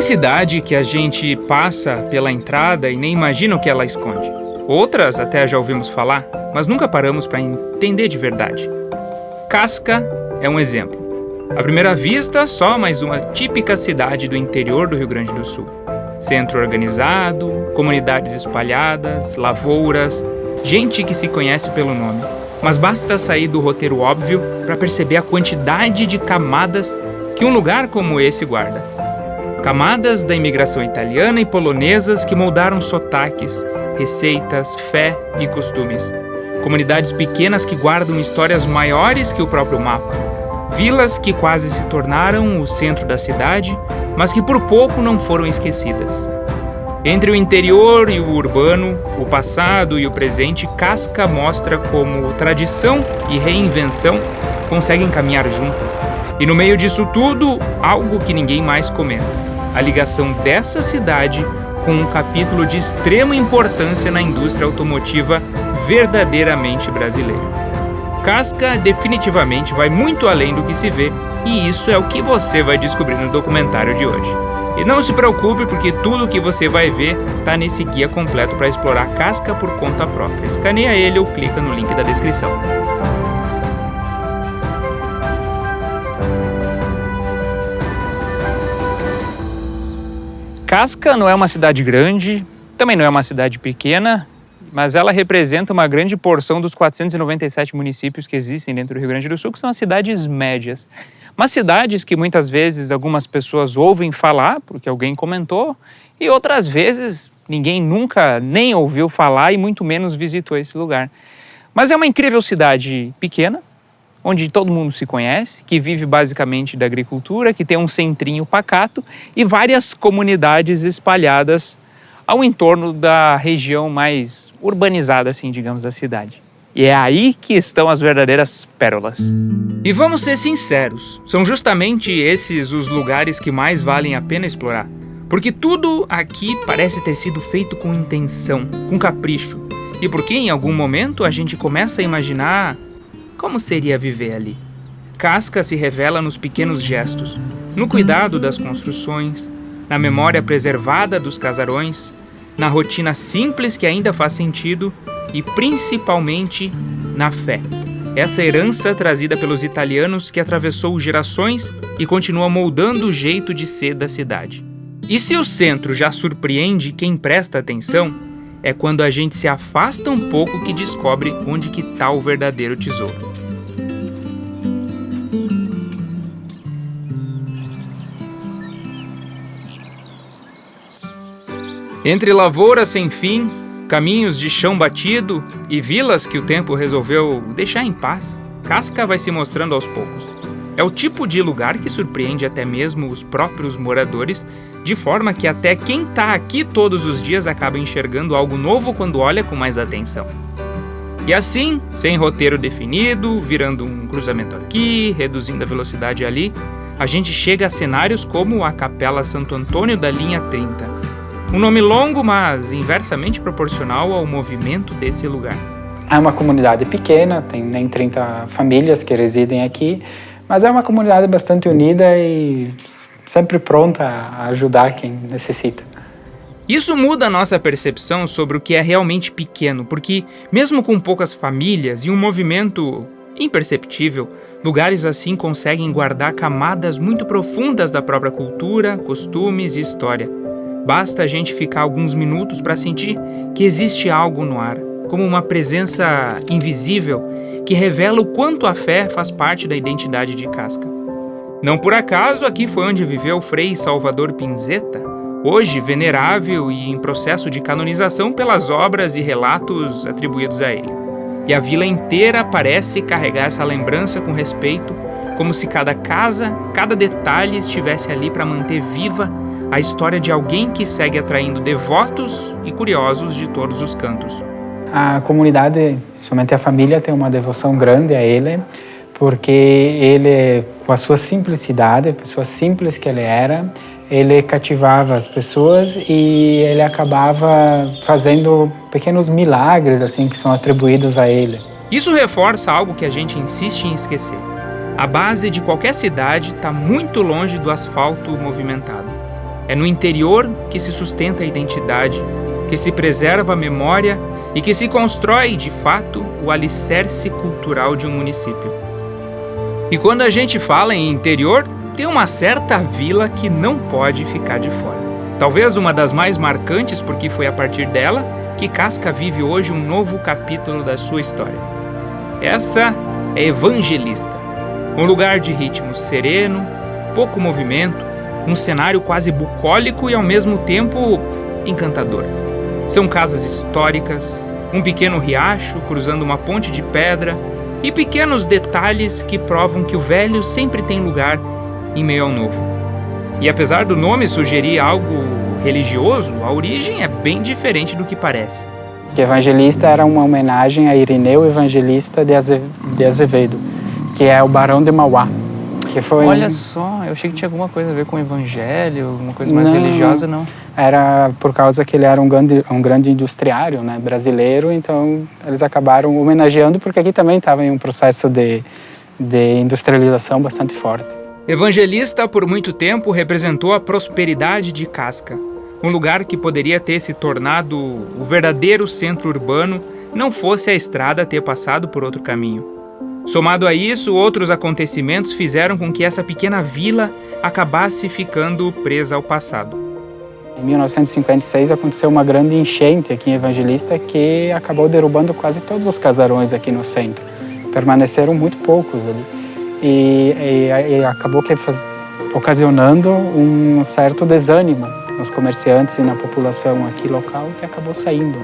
cidade que a gente passa pela entrada e nem imagina o que ela esconde. Outras até já ouvimos falar, mas nunca paramos para entender de verdade. Casca é um exemplo. À primeira vista, só mais uma típica cidade do interior do Rio Grande do Sul. Centro organizado, comunidades espalhadas, lavouras, gente que se conhece pelo nome. Mas basta sair do roteiro óbvio para perceber a quantidade de camadas que um lugar como esse guarda. Camadas da imigração italiana e polonesas que moldaram sotaques, receitas, fé e costumes. Comunidades pequenas que guardam histórias maiores que o próprio mapa. Vilas que quase se tornaram o centro da cidade, mas que por pouco não foram esquecidas. Entre o interior e o urbano, o passado e o presente, Casca mostra como tradição e reinvenção conseguem caminhar juntas. E no meio disso tudo, algo que ninguém mais comenta. A ligação dessa cidade com um capítulo de extrema importância na indústria automotiva verdadeiramente brasileira. Casca definitivamente vai muito além do que se vê, e isso é o que você vai descobrir no documentário de hoje. E não se preocupe, porque tudo o que você vai ver está nesse guia completo para explorar Casca por conta própria. Escaneia ele ou clica no link da descrição. Casca não é uma cidade grande, também não é uma cidade pequena, mas ela representa uma grande porção dos 497 municípios que existem dentro do Rio Grande do Sul, que são as cidades médias. Mas cidades que muitas vezes algumas pessoas ouvem falar, porque alguém comentou, e outras vezes ninguém nunca nem ouviu falar e muito menos visitou esse lugar. Mas é uma incrível cidade pequena, onde todo mundo se conhece, que vive basicamente da agricultura, que tem um centrinho pacato e várias comunidades espalhadas ao entorno da região mais urbanizada, assim, digamos, da cidade. E é aí que estão as verdadeiras pérolas. E vamos ser sinceros, são justamente esses os lugares que mais valem a pena explorar. Porque tudo aqui parece ter sido feito com intenção, com capricho. E porque em algum momento a gente começa a imaginar como seria viver ali. Casca se revela nos pequenos gestos, no cuidado das construções, na memória preservada dos casarões, na rotina simples que ainda faz sentido e principalmente na fé. Essa herança trazida pelos italianos que atravessou gerações e continua moldando o jeito de ser da cidade. E se o centro já surpreende quem presta atenção, é quando a gente se afasta um pouco que descobre onde que está o verdadeiro tesouro. Entre lavouras sem fim, caminhos de chão batido e vilas que o tempo resolveu deixar em paz, Casca vai se mostrando aos poucos. É o tipo de lugar que surpreende até mesmo os próprios moradores, de forma que até quem está aqui todos os dias acaba enxergando algo novo quando olha com mais atenção. E assim, sem roteiro definido, virando um cruzamento aqui, reduzindo a velocidade ali, a gente chega a cenários como a Capela Santo Antônio da linha 30. Um nome longo, mas inversamente proporcional ao movimento desse lugar. É uma comunidade pequena, tem nem 30 famílias que residem aqui, mas é uma comunidade bastante unida e sempre pronta a ajudar quem necessita. Isso muda a nossa percepção sobre o que é realmente pequeno, porque mesmo com poucas famílias e um movimento imperceptível, lugares assim conseguem guardar camadas muito profundas da própria cultura, costumes e história. Basta a gente ficar alguns minutos para sentir que existe algo no ar, como uma presença invisível que revela o quanto a fé faz parte da identidade de Casca. Não por acaso aqui foi onde viveu Frei Salvador Pinzeta, hoje venerável e em processo de canonização pelas obras e relatos atribuídos a ele. E a vila inteira parece carregar essa lembrança com respeito, como se cada casa, cada detalhe estivesse ali para manter viva a história de alguém que segue atraindo devotos e curiosos de todos os cantos. A comunidade, somente a família, tem uma devoção grande a ele, porque ele, com a sua simplicidade, a pessoa simples que ele era, ele cativava as pessoas e ele acabava fazendo pequenos milagres assim que são atribuídos a ele. Isso reforça algo que a gente insiste em esquecer. A base de qualquer cidade está muito longe do asfalto movimentado. É no interior que se sustenta a identidade, que se preserva a memória e que se constrói, de fato, o alicerce cultural de um município. E quando a gente fala em interior, tem uma certa vila que não pode ficar de fora. Talvez uma das mais marcantes, porque foi a partir dela que Casca vive hoje um novo capítulo da sua história. Essa é Evangelista, um lugar de ritmo sereno, pouco movimento, um cenário quase bucólico e ao mesmo tempo encantador. São casas históricas, um pequeno riacho cruzando uma ponte de pedra e pequenos detalhes que provam que o velho sempre tem lugar em meio ao novo. E apesar do nome sugerir algo religioso, a origem é bem diferente do que parece. Que Evangelista era uma homenagem a Irineu Evangelista de Azevedo, que é o Barão de Mauá. Que foi Olha só, eu achei que tinha alguma coisa a ver com o evangelho, alguma coisa mais religiosa, não. Era por causa que ele era um grande industriário, né, brasileiro, então eles acabaram homenageando, porque aqui também estava em um processo de industrialização bastante forte. Evangelista, por muito tempo, representou a prosperidade de Casca, um lugar que poderia ter se tornado o verdadeiro centro urbano, não fosse a estrada ter passado por outro caminho. Somado a isso, outros acontecimentos fizeram com que essa pequena vila acabasse ficando presa ao passado. Em 1956 aconteceu uma grande enchente aqui em Evangelista que acabou derrubando quase todos os casarões aqui no centro. Permaneceram muito poucos ali. E acabou ocasionando um certo desânimo nos comerciantes e na população aqui local, que acabou saindo.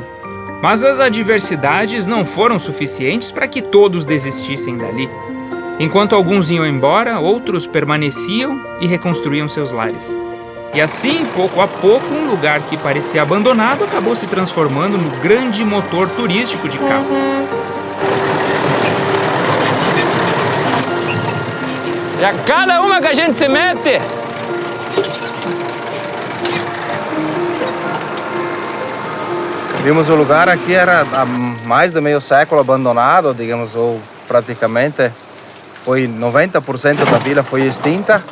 Mas as adversidades não foram suficientes para que todos desistissem dali. Enquanto alguns iam embora, outros permaneciam e reconstruíam seus lares. E assim, pouco a pouco, um lugar que parecia abandonado acabou se transformando no grande motor turístico de Casca. E a cada uma que a gente se mete, vimos o lugar aqui, era há mais de meio século abandonado, digamos, ou praticamente foi 90% da vila foi extinta.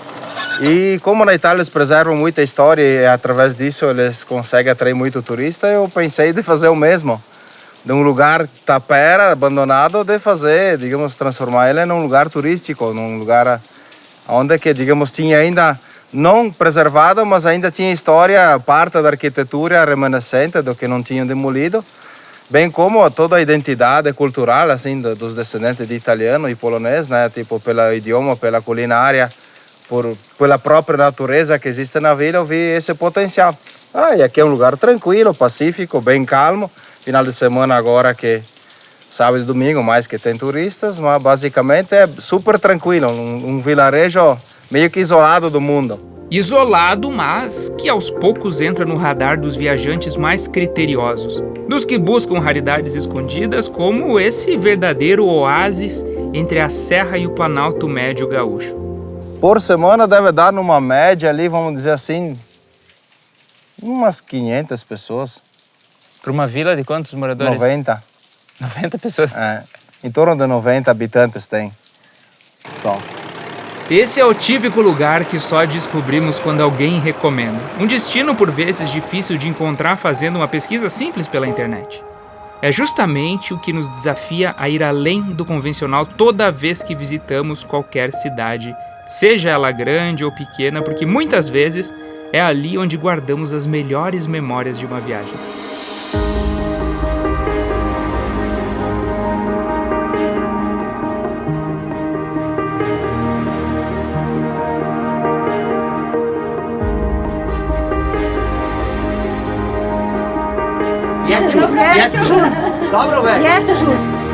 E como na Itália eles preservam muita história e através disso eles conseguem atrair muito turista, eu pensei de fazer o mesmo. De um lugar tapera, abandonado, de fazer, digamos, transformar ele num lugar turístico, num lugar onde que, digamos, tinha ainda não preservado, mas ainda tinha história, parte da arquitetura remanescente do que não tinham demolido, bem como toda a identidade cultural, assim, dos descendentes de italiano e polonês, né, tipo pelo idioma, pela culinária, pela própria natureza que existe na vila, eu vi esse potencial. E aqui é um lugar tranquilo, pacífico, bem calmo. Final de semana agora que sábado e domingo, mais que tem turistas, mas basicamente é super tranquilo, um vilarejo meio que isolado do mundo. Isolado, mas que aos poucos entra no radar dos viajantes mais criteriosos, dos que buscam raridades escondidas, como esse verdadeiro oásis entre a Serra e o Planalto Médio Gaúcho. Por semana deve dar numa média ali, vamos dizer assim, umas 500 pessoas. Para uma vila de quantos moradores? 90. 90 pessoas. Em torno de 90 habitantes tem só. Esse é o típico lugar que só descobrimos quando alguém recomenda. Um destino, por vezes, difícil de encontrar fazendo uma pesquisa simples pela internet. É justamente o que nos desafia a ir além do convencional toda vez que visitamos qualquer cidade, seja ela grande ou pequena, porque muitas vezes é ali onde guardamos as melhores memórias de uma viagem.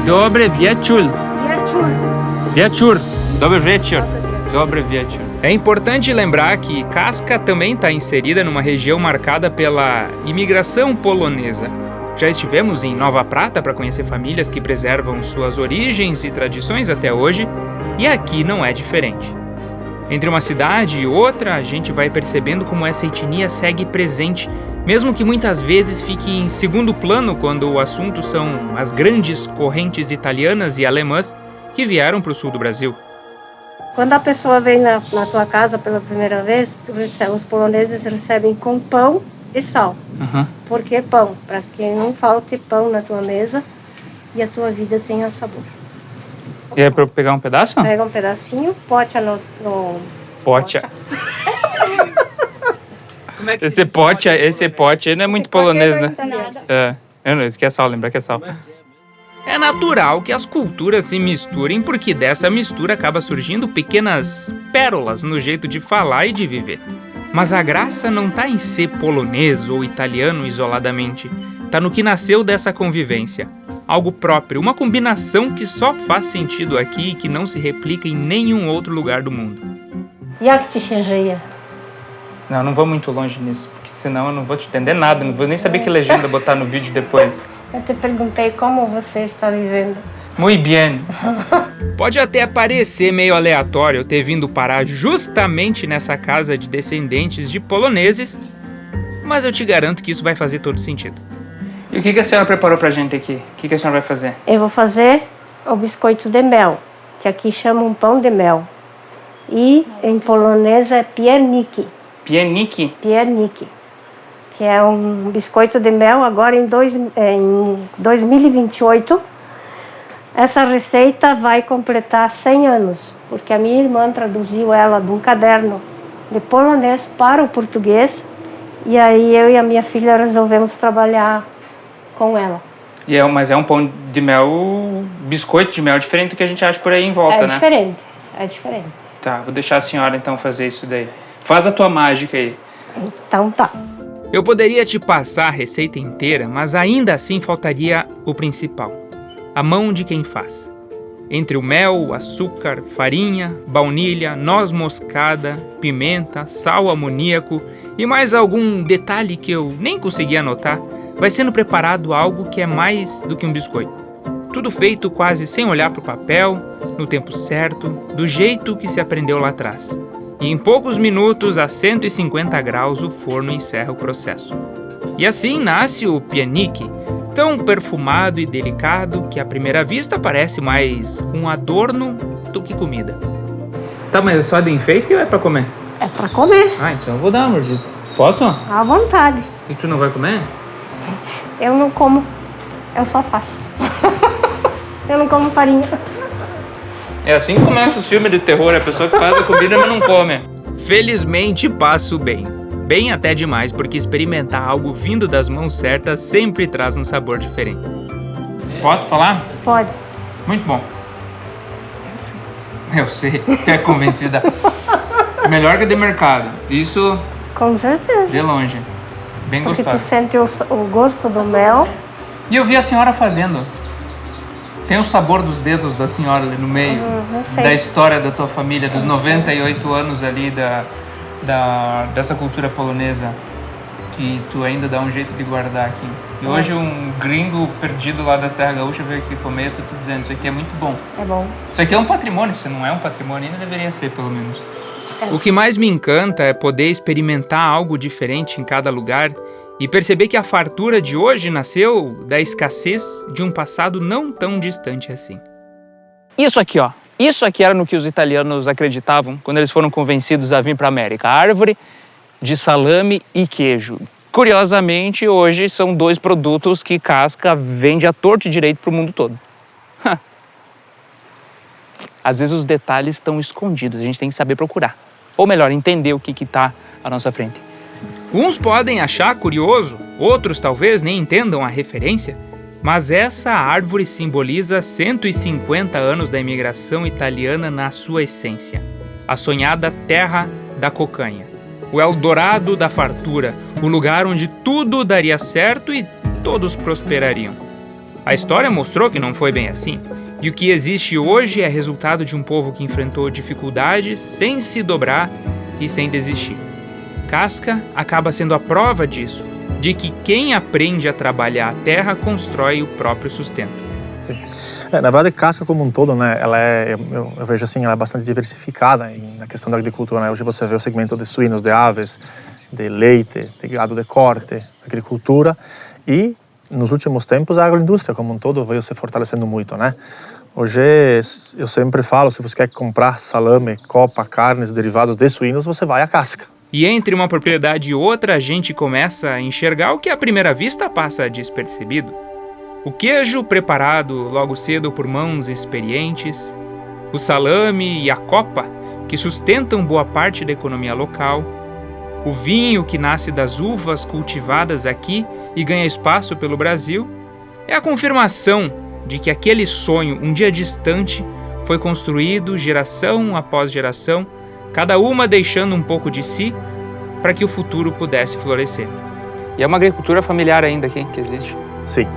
Dobre wieczór. Wieczór. Dobre wieczór. Dobre wieczór. É importante lembrar que Casca também está inserida numa região marcada pela imigração polonesa. Já estivemos em Nova Prata para conhecer famílias que preservam suas origens e tradições até hoje, e aqui não é diferente. Entre uma cidade e outra, a gente vai percebendo como essa etnia segue presente, mesmo que muitas vezes fique em segundo plano quando o assunto são as grandes correntes italianas e alemãs que vieram para o sul do Brasil. Quando a pessoa vem na tua casa pela primeira vez, os poloneses recebem com pão e sal. Por que pão? Para que não falte pão na tua mesa e a tua vida tenha sabor. E é para eu pegar um pedaço? Pega um pedacinho, pote no... Pote. Esse pote aí não é muito polonês, né? Eu não esquece sal, lembra que é sal. É natural que as culturas se misturem, porque dessa mistura acaba surgindo pequenas pérolas no jeito de falar e de viver. Mas a graça não tá em ser polonês ou italiano isoladamente. Tá no que nasceu dessa convivência. Algo próprio, uma combinação que só faz sentido aqui e que não se replica em nenhum outro lugar do mundo. Jak ci się żyje? Não vou muito longe nisso, porque senão eu não vou te entender nada, não vou nem saber que legenda botar no vídeo depois. Eu te perguntei como você está vivendo. Muito bem. Pode até parecer meio aleatório eu ter vindo parar justamente nessa casa de descendentes de poloneses, mas eu te garanto que isso vai fazer todo sentido. E o que a senhora preparou pra gente aqui? O que a senhora vai fazer? Eu vou fazer o biscoito de mel, que aqui chamam pão de mel. E em polonês é pierniki. Pierniki? Pierniki, que é um biscoito de mel. Agora em 2028, essa receita vai completar 100 anos, porque a minha irmã traduziu ela de um caderno de polonês para o português, e aí eu e a minha filha resolvemos trabalhar com ela. Mas é um pão de mel, biscoito de mel diferente do que a gente acha por aí em volta, né? É diferente. Tá, vou deixar a senhora então fazer isso daí. Faz a tua mágica aí. Então tá. Eu poderia te passar a receita inteira, mas ainda assim faltaria o principal. A mão de quem faz. Entre o mel, açúcar, farinha, baunilha, noz moscada, pimenta, sal amoníaco e mais algum detalhe que eu nem consegui anotar, vai sendo preparado algo que é mais do que um biscoito. Tudo feito quase sem olhar para o papel, no tempo certo, do jeito que se aprendeu lá atrás. E em poucos minutos, a 150 graus, o forno encerra o processo. E assim nasce o pierniki, tão perfumado e delicado que à primeira vista parece mais um adorno do que comida. Tá, mas é só de enfeite ou é pra comer? É pra comer. Ah, então eu vou dar uma mordida. Posso? À vontade. E tu não vai comer? Eu não como, eu só faço. Eu não como farinha. É assim que começa os filmes de terror, a pessoa que faz a comida mas não come. Felizmente passo bem. Bem até demais, porque experimentar algo vindo das mãos certas sempre traz um sabor diferente. Pode falar? Pode. Muito bom. Eu sei, tu é convencida. Melhor que de mercado. Isso Com certeza. de longe. Bem Porque gostoso. tu sente o gosto do mel. E eu vi a senhora fazendo. Tem o sabor dos dedos da senhora ali no meio. Eu sei. Da história da tua família, dos 98 anos ali dessa cultura polonesa. Que tu ainda dá um jeito de guardar aqui. E hoje um gringo perdido lá da Serra Gaúcha veio aqui comer, eu tô te dizendo, isso aqui é muito bom. É bom. Isso aqui é um patrimônio, se não é um patrimônio, ainda deveria ser, pelo menos. O que mais me encanta é poder experimentar algo diferente em cada lugar e perceber que a fartura de hoje nasceu da escassez de um passado não tão distante assim. Isso aqui, ó. Isso aqui era no que os italianos acreditavam quando eles foram convencidos a vir para a América. A árvore de salame e queijo. Curiosamente, hoje são dois produtos que Casca vende à torta e direito para o mundo todo. Às vezes os detalhes estão escondidos, a gente tem que saber procurar. Ou melhor, entender o que está à nossa frente. Uns podem achar curioso, outros talvez nem entendam a referência, mas essa árvore simboliza 150 anos da imigração italiana na sua essência. A sonhada terra da cocanha. O Eldorado da fartura, o lugar onde tudo daria certo e todos prosperariam. A história mostrou que não foi bem assim. E o que existe hoje é resultado de um povo que enfrentou dificuldades sem se dobrar e sem desistir. Casca acaba sendo a prova disso, de que quem aprende a trabalhar a terra constrói o próprio sustento. Na verdade, Casca como um todo, né, ela eu vejo assim, ela é bastante diversificada na questão da agricultura, né? Hoje você vê o segmento de suínos, de aves, de leite, de gado de corte, agricultura e nos últimos tempos a agroindústria como um todo veio se fortalecendo muito, né? Hoje eu sempre falo, se você quer comprar salame, copa, carnes, derivados de suínos, você vai à casca. E entre uma propriedade e outra, a gente começa a enxergar o que à primeira vista passa despercebido. O queijo preparado logo cedo por mãos experientes, o salame e a copa, que sustentam boa parte da economia local, o vinho que nasce das uvas cultivadas aqui e ganha espaço pelo Brasil, é a confirmação de que aquele sonho, um dia distante, foi construído geração após geração, cada uma deixando um pouco de si para que o futuro pudesse florescer. E é uma agricultura familiar ainda aqui que existe. Sim,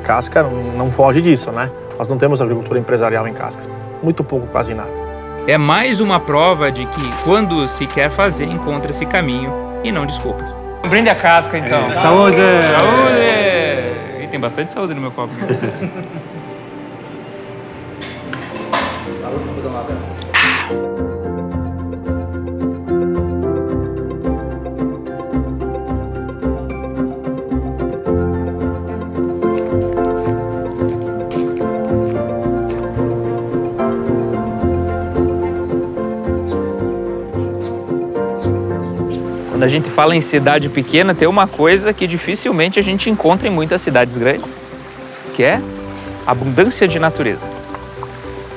Casca não foge disso, né? Nós não temos agricultura empresarial em Casca, muito pouco, quase nada. É mais uma prova de que, quando se quer fazer, encontra-se caminho e não desculpas. Um brinde a Casca, então. Saúde! Saúde! E tem bastante saúde no meu copo. Quando a gente fala em cidade pequena, tem uma coisa que dificilmente a gente encontra em muitas cidades grandes, que é abundância de natureza.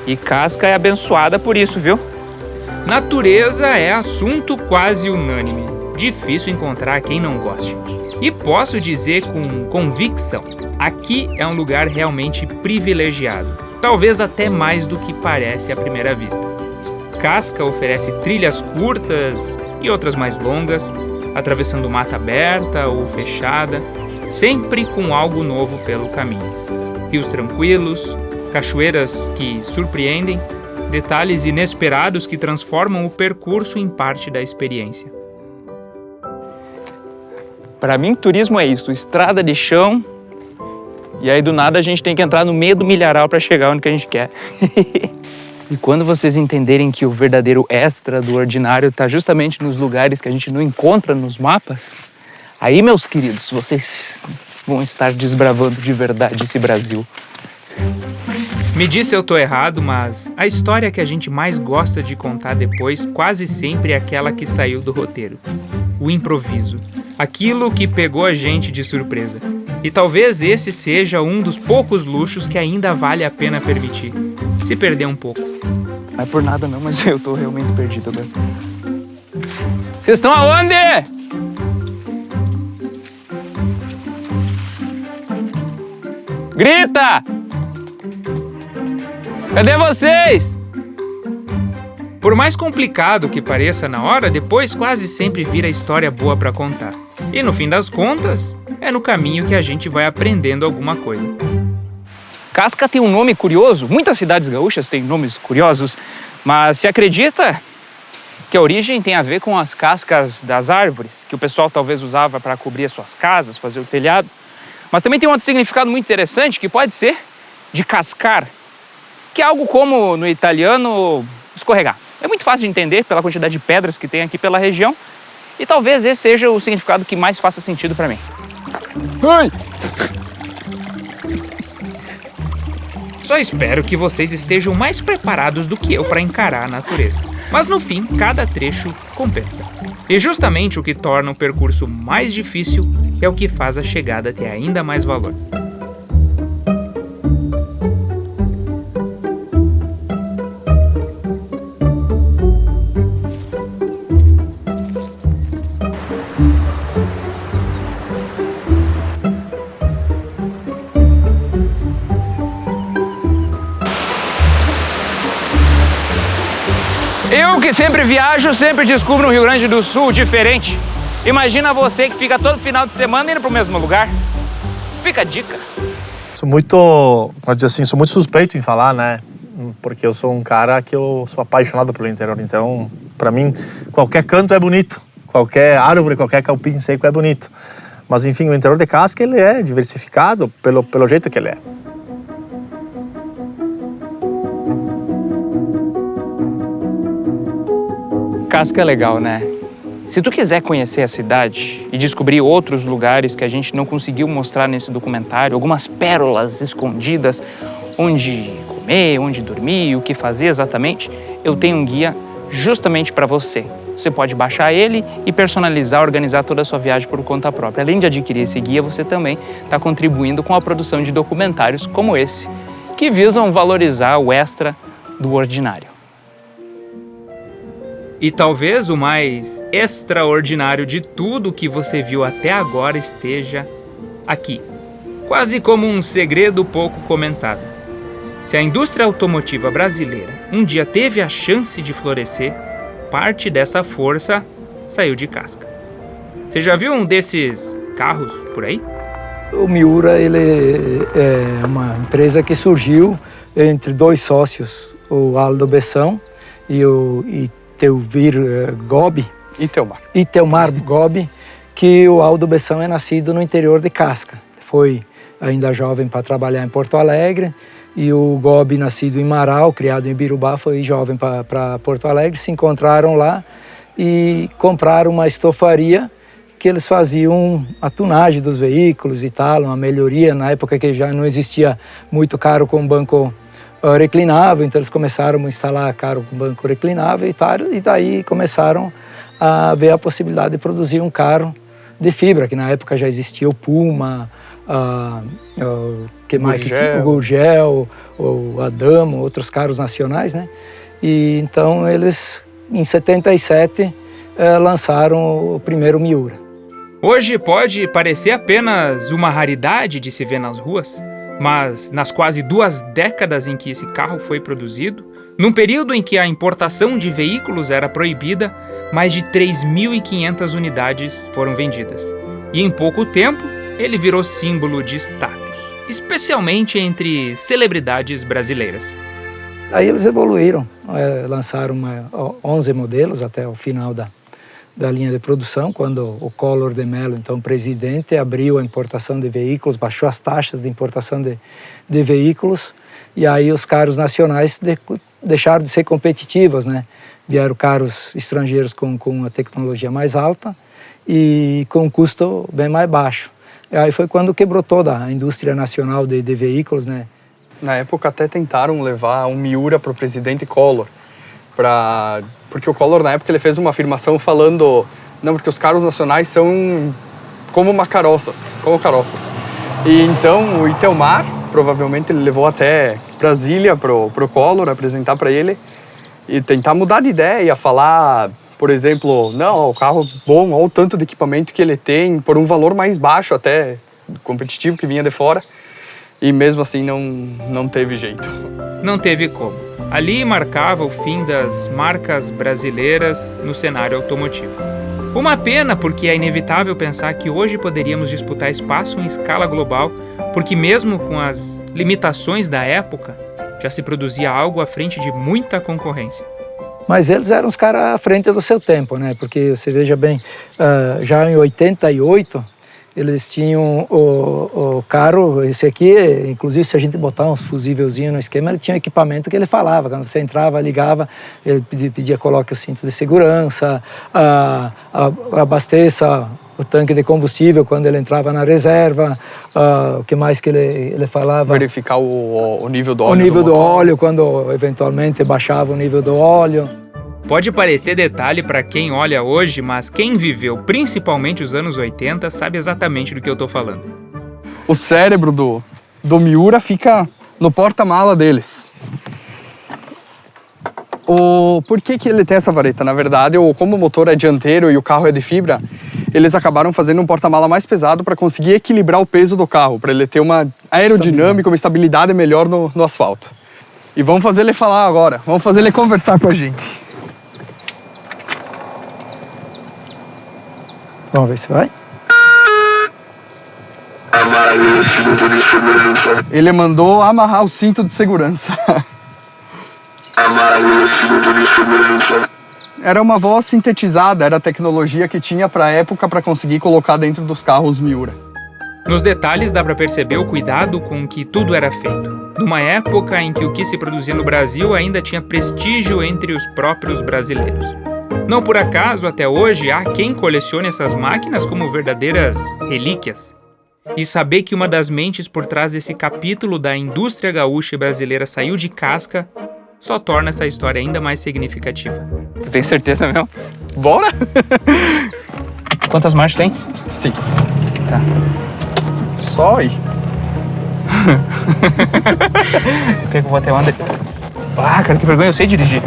E Casca é abençoada por isso, viu? Natureza é assunto quase unânime. Difícil encontrar quem não goste. E posso dizer com convicção, aqui é um lugar realmente privilegiado. Talvez até mais do que parece à primeira vista. Casca oferece trilhas curtas e outras mais longas, atravessando mata aberta ou fechada, sempre com algo novo pelo caminho. Rios tranquilos, cachoeiras que surpreendem, detalhes inesperados que transformam o percurso em parte da experiência. Para mim, turismo é isso, estrada de chão, e aí do nada a gente tem que entrar no meio do milharal para chegar onde que a gente quer. E quando vocês entenderem que o verdadeiro extra do ordinário está justamente nos lugares que a gente não encontra nos mapas, aí, meus queridos, vocês vão estar desbravando de verdade esse Brasil. Me diz se eu tô errado, mas a história que a gente mais gosta de contar depois quase sempre é aquela que saiu do roteiro. O improviso. Aquilo que pegou a gente de surpresa. E talvez esse seja um dos poucos luxos que ainda vale a pena permitir. Se perder um pouco. Não é por nada não, mas eu tô realmente perdido agora. Vocês estão aonde? Grita! Cadê vocês? Por mais complicado que pareça na hora, depois quase sempre vira história boa pra contar. E no fim das contas, é no caminho que a gente vai aprendendo alguma coisa. Casca tem um nome curioso, muitas cidades gaúchas têm nomes curiosos, mas se acredita que a origem tem a ver com as cascas das árvores, que o pessoal talvez usava para cobrir as suas casas, fazer o telhado. Mas também tem um outro significado muito interessante, que pode ser de cascar, que é algo como, no italiano, escorregar. É muito fácil de entender pela quantidade de pedras que tem aqui pela região, e talvez esse seja o significado que mais faça sentido para mim. Ai! Só espero que vocês estejam mais preparados do que eu para encarar a natureza. Mas no fim, cada trecho compensa. E justamente o que torna o percurso mais difícil é o que faz a chegada ter ainda mais valor. Eu que sempre viajo, sempre descubro um Rio Grande do Sul diferente. Imagina você que fica todo final de semana indo para o mesmo lugar. Fica a dica. Sou muito, pode dizer assim, sou muito suspeito em falar, né? Porque eu sou um cara que eu sou apaixonado pelo interior. Então, para mim, qualquer canto é bonito. Qualquer árvore, qualquer capim seco é bonito. Mas, enfim, o interior de Casca, ele é diversificado pelo jeito que ele é. Casca é legal, né? Se tu quiser conhecer a cidade e descobrir outros lugares que a gente não conseguiu mostrar nesse documentário, algumas pérolas escondidas, onde comer, onde dormir, o que fazer exatamente, eu tenho um guia justamente para você. Você pode baixar ele e personalizar, organizar toda a sua viagem por conta própria. Além de adquirir esse guia, você também está contribuindo com a produção de documentários como esse, que visam valorizar o extra do ordinário. E talvez o mais extraordinário de tudo que você viu até agora esteja aqui, quase como um segredo pouco comentado. Se a indústria automotiva brasileira um dia teve a chance de florescer, parte dessa força saiu de casca. Você já viu um desses carros por aí? O Miura ele é uma empresa que surgiu entre dois sócios, o Aldo Bessão e o Teuvir Gobi. Itelmar Gobi, que o Aldo Bessão é nascido no interior de Casca. Foi ainda jovem para trabalhar em Porto Alegre, e o Gobi, nascido em Marau, criado em Birubá, foi jovem para Porto Alegre. Se encontraram lá e compraram uma estofaria que eles faziam a tunagem dos veículos e tal, uma melhoria na época que já não existia muito carro com banco reclinável, então eles começaram a instalar carro com banco reclinável e tal, e daí começaram a ver a possibilidade de produzir um carro de fibra, que na época já existia o Puma, o Gurgel, o Adamo, outros carros nacionais, né? E então eles, em 77, lançaram o primeiro Miura. Hoje pode parecer apenas uma raridade de se ver nas ruas, mas nas quase 2 décadas em que esse carro foi produzido, num período em que a importação de veículos era proibida, mais de 3.500 unidades foram vendidas. E em pouco tempo, ele virou símbolo de status, especialmente entre celebridades brasileiras. Aí eles evoluíram, lançaram 11 modelos até o final da linha de produção, quando o Collor de Mello, então presidente, abriu a importação de veículos, baixou as taxas de importação de veículos, e aí os carros nacionais deixaram de ser competitivos, né? Vieram carros estrangeiros com a tecnologia mais alta e com um custo bem mais baixo. E aí foi quando quebrou toda a indústria nacional de veículos, né? Na época até tentaram levar um Miura para o presidente Collor, porque o Collor na época ele fez uma afirmação falando, não, porque os carros nacionais são como carroças. E então o Itelmar, provavelmente ele levou até Brasília pro Collor, apresentar para ele e tentar mudar de ideia, falar, por exemplo, não, o carro bom, olha o tanto de equipamento que ele tem, por um valor mais baixo até, competitivo, que vinha de fora. E mesmo assim não teve jeito. Não teve como. Ali marcava o fim das marcas brasileiras no cenário automotivo. Uma pena, porque é inevitável pensar que hoje poderíamos disputar espaço em escala global, porque mesmo com as limitações da época, já se produzia algo à frente de muita concorrência. Mas eles eram os caras à frente do seu tempo, né? Porque você veja bem, já em 88, eles tinham o carro, esse aqui, inclusive se a gente botar uns fusívelzinhos no esquema, ele tinha um equipamento que ele falava. Quando você entrava, ligava, ele pedia coloque o cinto de segurança, abasteça o tanque de combustível quando ele entrava na reserva, o que mais que ele falava? Verificar o nível do óleo. O nível do óleo, quando eventualmente baixava o nível do óleo. Pode parecer detalhe para quem olha hoje, mas quem viveu principalmente os anos 80 sabe exatamente do que eu estou falando. O cérebro do Miura fica no porta-mala deles. Por que ele tem essa vareta? Na verdade, como o motor é dianteiro e o carro é de fibra, eles acabaram fazendo um porta-mala mais pesado para conseguir equilibrar o peso do carro, para ele ter uma aerodinâmica, uma estabilidade melhor no asfalto. E vamos fazer ele falar agora, vamos fazer ele conversar com a gente. Vamos ver se vai. Ele mandou amarrar o cinto de segurança. Era uma voz sintetizada, era a tecnologia que tinha para a época para conseguir colocar dentro dos carros Miura. Nos detalhes dá para perceber o cuidado com que tudo era feito. Numa época em que o que se produzia no Brasil ainda tinha prestígio entre os próprios brasileiros. Não por acaso, até hoje, há quem colecione essas máquinas como verdadeiras relíquias. E saber que uma das mentes por trás desse capítulo da indústria gaúcha e brasileira saiu de casca só torna essa história ainda mais significativa. Tu tem certeza mesmo? Bora? Quantas marchas tem? Sim. Tá. Só aí. Por que eu vou até onde? Ah, cara, que vergonha, eu sei dirigir.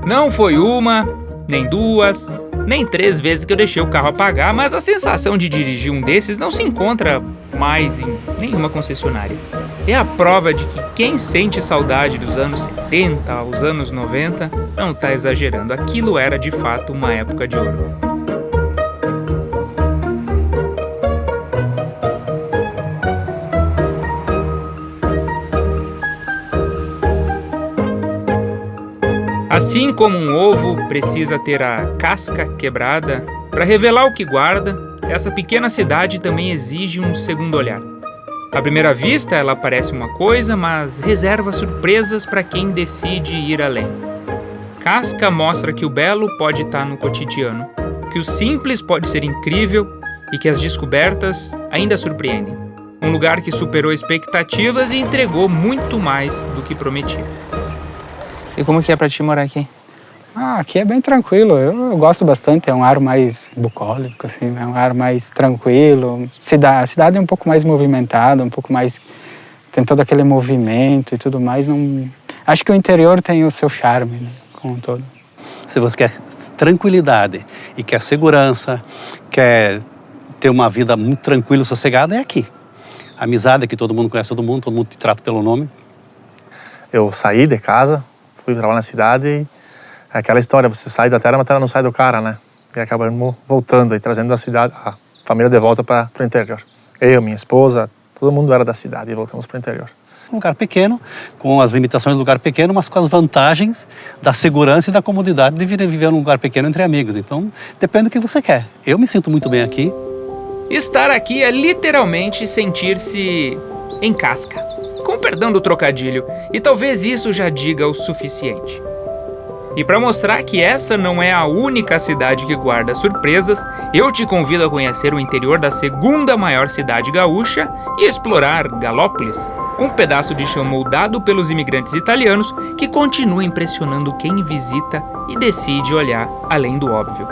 Não foi uma, nem duas, nem 3 vezes que eu deixei o carro apagar, mas a sensação de dirigir um desses não se encontra mais em nenhuma concessionária. É a prova de que quem sente saudade dos anos 70 aos anos 90 não está exagerando. Aquilo era de fato uma época de ouro. Assim como um ovo precisa ter a casca quebrada para revelar o que guarda, essa pequena cidade também exige um segundo olhar. À primeira vista, ela parece uma coisa, mas reserva surpresas para quem decide ir além. Casca mostra que o belo pode estar no cotidiano, que o simples pode ser incrível e que as descobertas ainda surpreendem. Um lugar que superou expectativas e entregou muito mais do que prometia. E como que é pra ti morar aqui? Aqui é bem tranquilo, eu gosto bastante, é um ar mais bucólico, assim, é um ar mais tranquilo. A cidade é um pouco mais movimentada, um pouco mais... tem todo aquele movimento e tudo mais. Não... Acho que o interior tem o seu charme, né, como um todo. Se você quer tranquilidade e quer segurança, quer ter uma vida muito tranquila e sossegada, é aqui. A amizade é que todo mundo conhece todo mundo te trata pelo nome. Eu saí de casa, fui trabalhar na cidade e é aquela história, você sai da terra, mas a terra não sai do cara, né? E acaba voltando e trazendo a cidade, a família de volta para o interior. Eu, minha esposa, todo mundo era da cidade e voltamos para o interior. Um lugar pequeno, com as limitações do lugar pequeno, mas com as vantagens da segurança e da comodidade de viver num lugar pequeno entre amigos. Então, depende do que você quer. Eu me sinto muito bem aqui. Estar aqui é literalmente sentir-se em casca. Com perdão do trocadilho, e talvez isso já diga o suficiente. E para mostrar que essa não é a única cidade que guarda surpresas, eu te convido a conhecer o interior da segunda maior cidade gaúcha e explorar Galópolis, um pedaço de chão moldado pelos imigrantes italianos que continua impressionando quem visita e decide olhar além do óbvio.